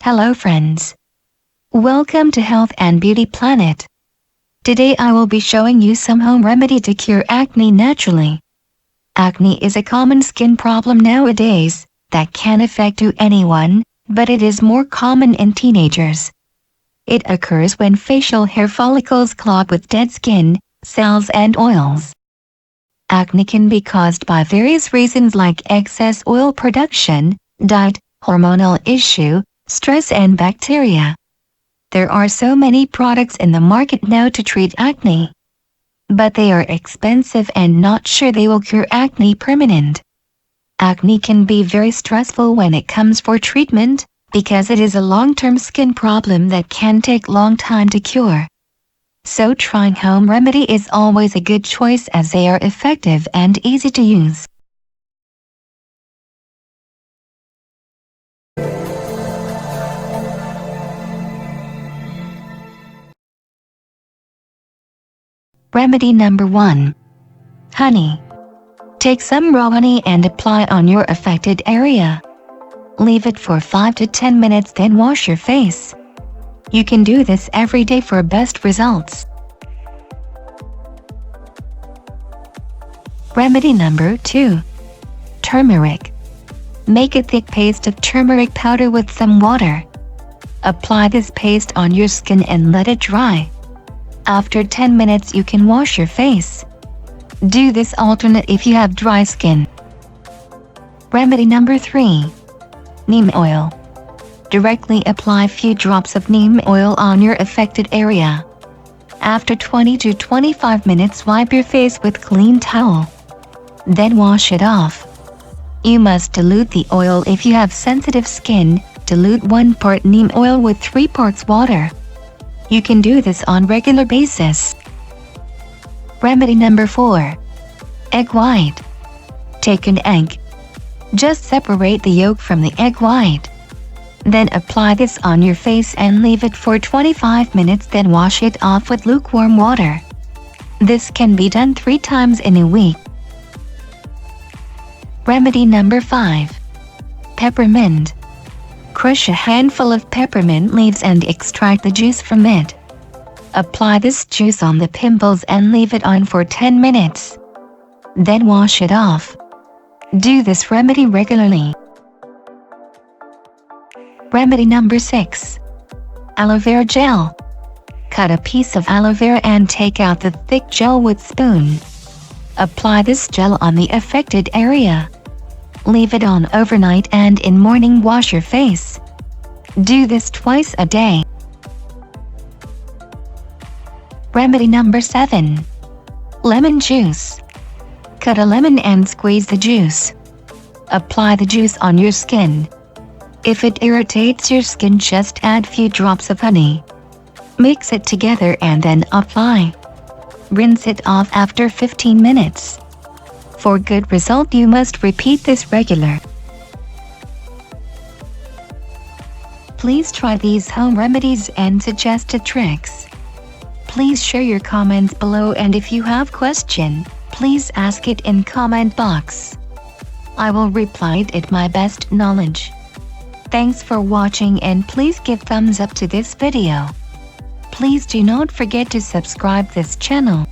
Hello friends. Welcome to Health and Beauty Planet. Today I will be showing you some home remedy to cure acne naturally. Acne is a common skin problem nowadays that can affect anyone, but it is more common in teenagers. It occurs when facial hair follicles clog with dead skin, cells and oils. Acne can be caused by various reasons like excess oil production, diet, hormonal issue, stress and bacteria. There are so many products in the market now to treat acne. But they are expensive and not sure they will cure acne permanent. Acne can be very stressful when it comes for treatment, because it is a long-term skin problem that can take long time to cure. So trying home remedy is always a good choice as they are effective and easy to use. Remedy number 1. Honey. Take some raw honey and apply on your affected area. Leave it for 5 to 10 minutes, then wash your face. You can do this every day for best results. Remedy number 2. Turmeric. Make a thick paste of turmeric powder with some water. Apply this paste on your skin and let it dry. After 10 minutes you can wash your face. Do this alternate if you have dry skin. Remedy number 3. Neem oil. Directly apply few drops of neem oil on your affected area. After 20 to 25 minutes wipe your face with clean towel. Then wash it off. You must dilute the oil if you have sensitive skin. Dilute 1 part neem oil with 3 parts water. You can do this on regular basis. Remedy number 4. Egg white. Take an egg. Just separate the yolk from the egg white. Then apply this on your face and leave it for 25 minutes, then wash it off with lukewarm water. This can be done 3 times in a week. Remedy number 5. Peppermint. Crush a handful of peppermint leaves and extract the juice from it. Apply this juice on the pimples and leave it on for 10 minutes. Then wash it off. Do this remedy regularly. Remedy number 6. Aloe vera gel. Cut a piece of aloe vera and take out the thick gel with spoon. Apply this gel on the affected area. Leave it on overnight and in morning wash your face. Do this twice a day. Remedy number 7. Lemon juice. Cut a lemon and squeeze the juice. Apply the juice on your skin. If it irritates your skin, just add few drops of honey. Mix it together and then apply. Rinse it off after 15 minutes. For good result you must repeat this regular. Please try these home remedies and suggested tricks. Please share your comments below, and if you have question, please ask it in comment box. I will reply it my best knowledge. Thanks for watching and please give thumbs up to this video. Please do not forget to subscribe this channel.